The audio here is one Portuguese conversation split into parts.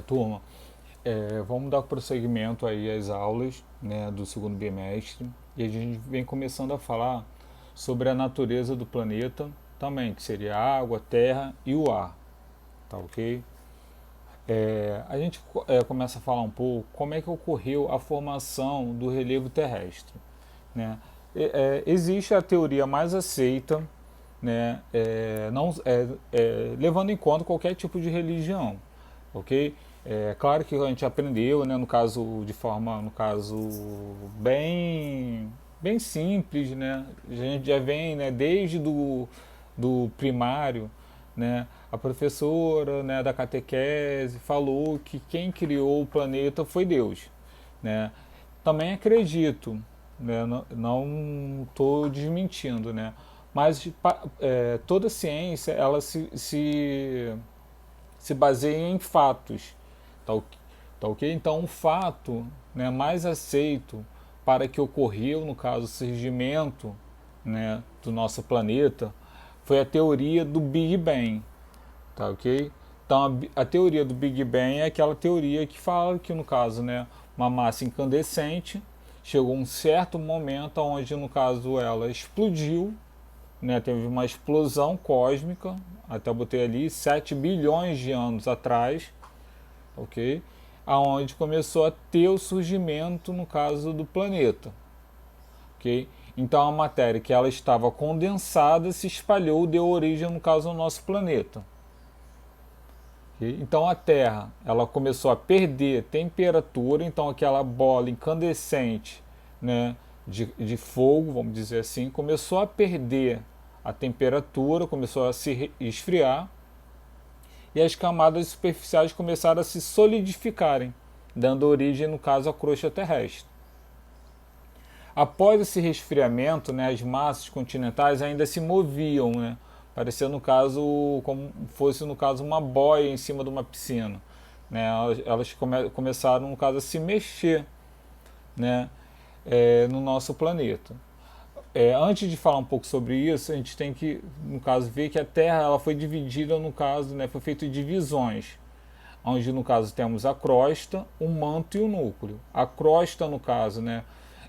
Turma, vamos dar prosseguimento aí às aulas, né, do segundo bimestre, e a gente vem começando a falar sobre a natureza do planeta também, que seria a água, a terra e o ar, tá ok? A gente começa a falar um pouco como é que ocorreu a formação do relevo terrestre, né? Existe a teoria mais aceita, né, não, levando em conta qualquer tipo de religião, ok? É claro que a gente aprendeu, né, no caso de forma, no caso bem simples, né? A gente já vem, né, desde do primário, né? A professora, né, da catequese falou que quem criou o planeta foi Deus, né? Também acredito, né, não estou desmentindo, né? Mas toda ciência ela se baseia em fatos, tá, tá ok? Então, um fato, né, mais aceito para que ocorreu, no caso, o surgimento, né, do nosso planeta, foi a teoria do Big Bang, tá ok? Então, a teoria do Big Bang é aquela teoria que fala que, no caso, né, uma massa incandescente chegou a um certo momento onde, no caso, ela explodiu, né, teve uma explosão cósmica, até botei ali 7 bilhões de anos atrás, ok? Aonde começou a ter o surgimento, no caso, do planeta, ok? Então a matéria que ela estava condensada se espalhou, deu origem, no caso, ao nosso planeta. Okay? Então a Terra ela começou a perder temperatura, então aquela bola incandescente, né, de fogo, vamos dizer assim, começou a perder a temperatura, começou a se esfriar e as camadas superficiais começaram a se solidificarem, dando origem, no caso, à crosta terrestre. Após esse resfriamento, né, as massas continentais ainda se moviam, né, parecendo no caso como fosse no caso uma boia em cima de uma piscina, né, elas começaram no caso a se mexer, né, no nosso planeta. Antes de falar um pouco sobre isso, a gente tem que, no caso, ver que a Terra ela foi dividida, no caso, né, foi feito divisões, onde no caso temos a crosta, o manto e o núcleo. A crosta, no caso, né,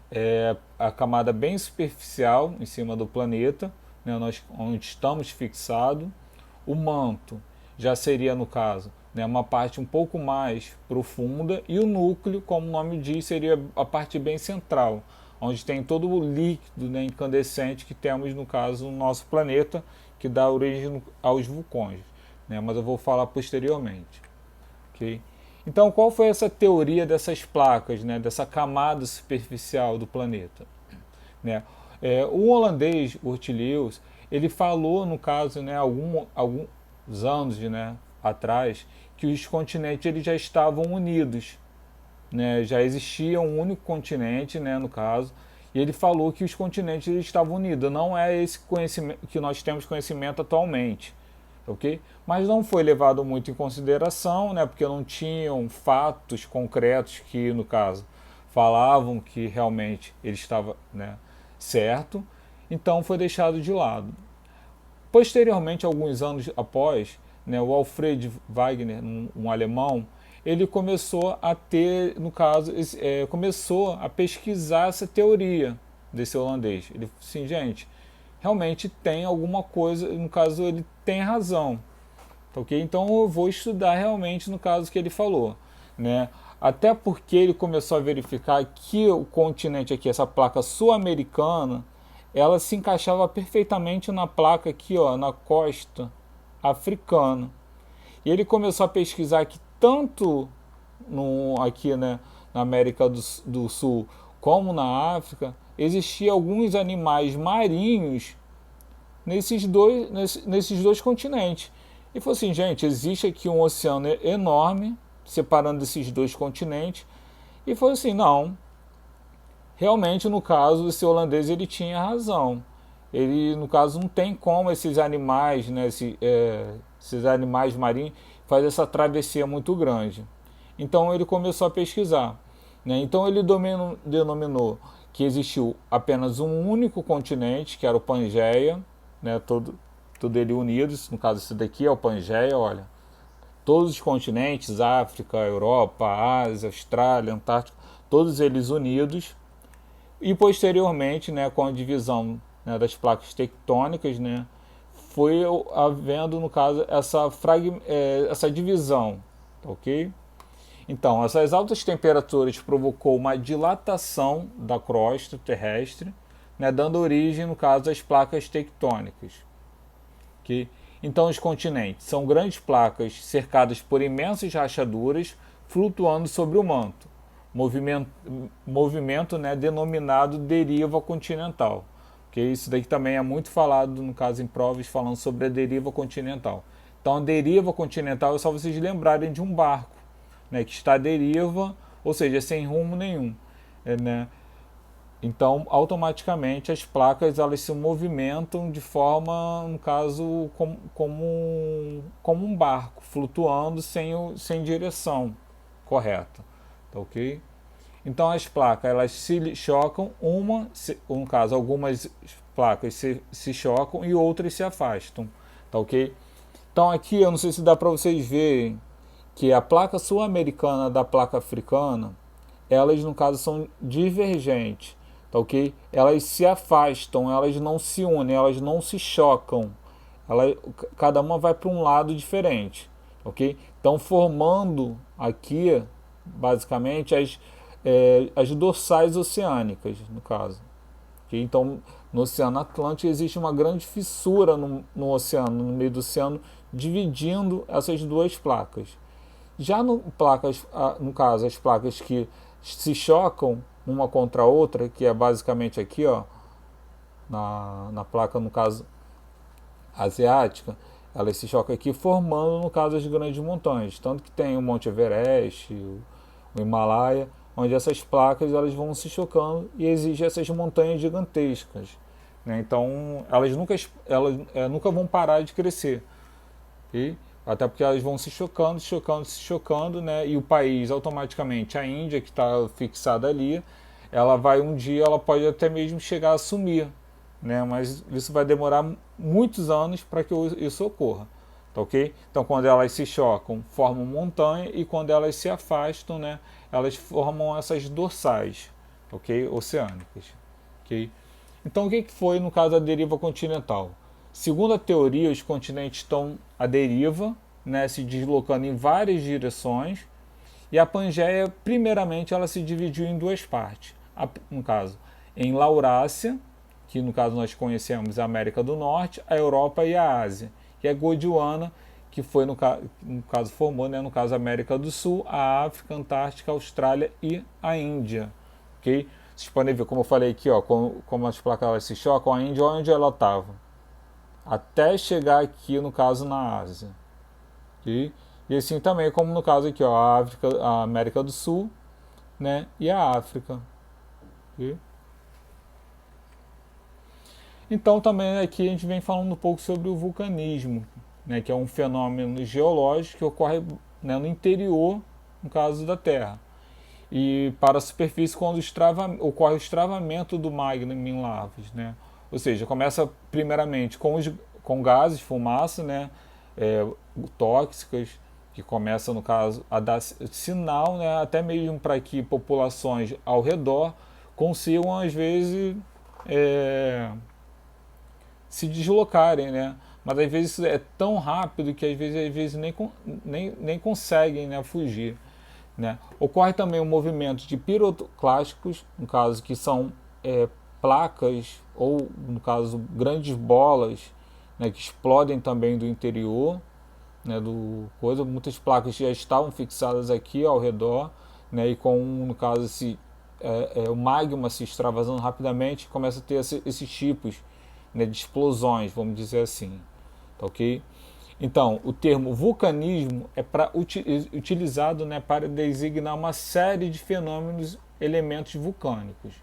é a camada bem superficial em cima do planeta, né, onde estamos fixados. O manto já seria, no caso, né, uma parte um pouco mais profunda, e o núcleo, como o nome diz, seria a parte bem central, onde tem todo o líquido, né, incandescente que temos, no caso, no nosso planeta, que dá origem aos vulcões, né, mas eu vou falar posteriormente. Okay? Então, qual foi essa teoria dessas placas, né, dessa camada superficial do planeta? Né? O holandês Urt Lewis, ele falou, no caso, né, alguns anos, né, atrás, que os continentes eles já estavam unidos, né, já existia um único continente, né, no caso, e ele falou que os continentes eles estavam unidos. Não é esse conhecimento que nós temos conhecimento atualmente, ok? Mas não foi levado muito em consideração, né, porque não tinham fatos concretos que, no caso, falavam que realmente ele estava, né, certo, então foi deixado de lado. Posteriormente, alguns anos após, né, o Alfred Wegener, um alemão, ele começou a ter, no caso, começou a pesquisar essa teoria desse holandês. Ele falou assim, gente, realmente tem alguma coisa, no caso ele tem razão, tá ok? Então eu vou estudar realmente no caso que ele falou, né? Até porque ele começou a verificar que o continente aqui, essa placa sul-americana, ela se encaixava perfeitamente na placa aqui, ó, na costa africana. E ele começou a pesquisar que tanto aqui, né, na América do Sul como na África, existiam alguns animais marinhos nesses dois continentes. E falou assim, gente, existe aqui um oceano enorme separando esses dois continentes. E falou assim, não, realmente no caso esse holandês ele tinha razão. Ele no caso não tem como esses animais, né, esses animais marinhos fazer essa travessia muito grande. Então ele começou a pesquisar, né? Então ele denominou que existiu apenas um único continente, que era o Pangeia, né, todo ele unido. No caso esse daqui é o Pangeia, olha, todos os continentes, África, Europa, Ásia, Austrália, Antártica, todos eles unidos, e posteriormente, né, com a divisão, né, das placas tectônicas, né, foi havendo, no caso, essa divisão, ok? Então, essas altas temperaturas provocou uma dilatação da crosta terrestre, né, dando origem, no caso, às placas tectônicas. Okay? Então, os continentes são grandes placas cercadas por imensas rachaduras flutuando sobre o manto, movimento, né, denominado deriva continental. Okay? Isso daqui também é muito falado, no caso, em provas, falando sobre a deriva continental. Então, a deriva continental é só vocês lembrarem de um barco, né, que está à deriva, ou seja, sem rumo nenhum. Né? Então, automaticamente, as placas elas se movimentam de forma, no caso, como um barco, flutuando sem direção correta. Tá, ok? Então, as placas elas se chocam, no caso, algumas placas se chocam e outras se afastam. Tá, ok? Então, aqui, eu não sei se dá para vocês verem que a placa sul-americana da placa africana, elas, no caso, são divergentes. Tá, ok? Elas se afastam, elas não se unem, elas não se chocam. Cada uma vai para um lado diferente. Ok? Então, formando aqui, basicamente, as dorsais oceânicas, no caso. Okay? Então, no Oceano Atlântico existe uma grande fissura no oceano, no meio do oceano, dividindo essas duas placas. Já no caso, as placas que se chocam uma contra a outra, que é basicamente aqui, ó, na placa, no caso, asiática, elas se chocam aqui, formando, no caso, as grandes montanhas. Tanto que tem o Monte Everest, o Himalaia, onde essas placas elas vão se chocando e exigem essas montanhas gigantescas. Né? Então, elas nunca vão parar de crescer. Okay? Até porque elas vão se chocando, né? E o país, automaticamente, a Índia, que está fixada ali, ela pode até mesmo chegar a sumir, né? Mas isso vai demorar muitos anos para que isso ocorra, tá, ok? Então, quando elas se chocam, formam montanha, e quando elas se afastam, né, elas formam essas dorsais, ok? Oceânicas, ok? Então, o que foi, no caso, a deriva continental? Segundo a teoria, os continentes estão à deriva, né, se deslocando em várias direções, e a Pangeia, primeiramente, ela se dividiu em duas partes. No caso, em Laurásia, que no caso nós conhecemos a América do Norte, a Europa e a Ásia. E a Gondwana, que foi, no caso, formou, né, no caso, a América do Sul, a África, a Antártica, a Austrália e a Índia. Okay? Vocês podem ver, como eu falei aqui, ó, como as placas se chocam, a Índia, onde ela estava, até chegar aqui, no caso, na Ásia. Okay? E assim também, como no caso aqui, ó, a América do Sul, né, e a África. Okay? Então também aqui a gente vem falando um pouco sobre o vulcanismo, né, que é um fenômeno geológico que ocorre, né, no interior, no caso da Terra. E para a superfície, quando ocorre o estravamento do magma em lavas, né? Ou seja, começa primeiramente com gases, fumaça, né, tóxicas, que começa, no caso, a dar sinal, né, até mesmo para que populações ao redor consigam, às vezes, se deslocarem, né? Mas às vezes isso é tão rápido que às vezes nem conseguem, né, fugir. Né? Ocorre também o movimento de piroclásticos, no caso, que são placas ou, no caso, grandes bolas, né, que explodem também do interior, né, muitas placas já estavam fixadas aqui ao redor, né, e no caso, o magma se extravasando rapidamente, começa a ter esses tipos, né, de explosões, vamos dizer assim. Tá, ok? Então, o termo vulcanismo é utilizado, né, para designar uma série de fenômenos, elementos vulcânicos.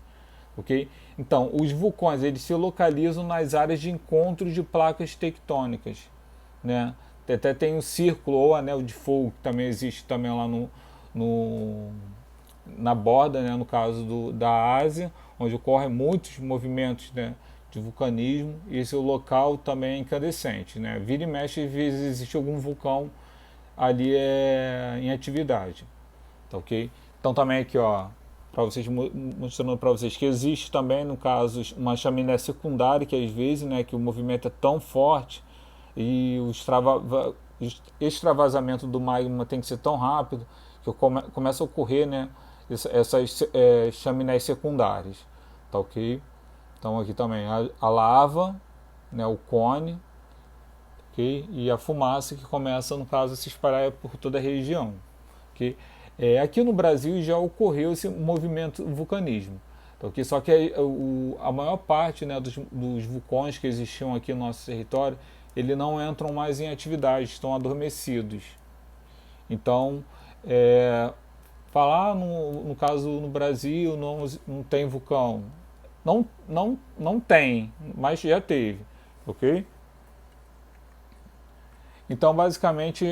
Okay? Então, os vulcões eles se localizam nas áreas de encontro de placas tectônicas. Né? Até tem um círculo ou anel de fogo, que também existe também lá na borda, né, no caso da Ásia, onde ocorrem muitos movimentos, né, de vulcanismo, e esse local também é incandescente, né? Vira e mexe, às vezes existe algum vulcão ali em atividade, tá ok? Então também aqui, ó, para vocês, mostrando para vocês que existe também, no caso, uma chaminé secundária, que às vezes, né, que o movimento é tão forte e o extravasamento do magma tem que ser tão rápido que começa a ocorrer, né, essas chaminés secundárias, tá ok? Então aqui também a lava, né, o cone, ok? E a fumaça que começa, no caso, a se espalhar por toda a região, ok? Aqui no Brasil já ocorreu esse movimento vulcanismo, tá ok? Só que a maior parte, né, dos vulcões que existiam aqui no nosso território, eles não entram mais em atividade, estão adormecidos. Então, falar no caso no Brasil não tem vulcão, não tem, mas já teve, ok? Então, basicamente,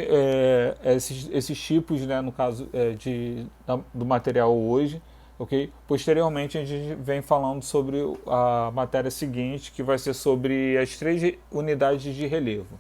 esses tipos, né, no caso do material hoje, ok? Posteriormente, a gente vem falando sobre a matéria seguinte, que vai ser sobre as 3 unidades de relevo.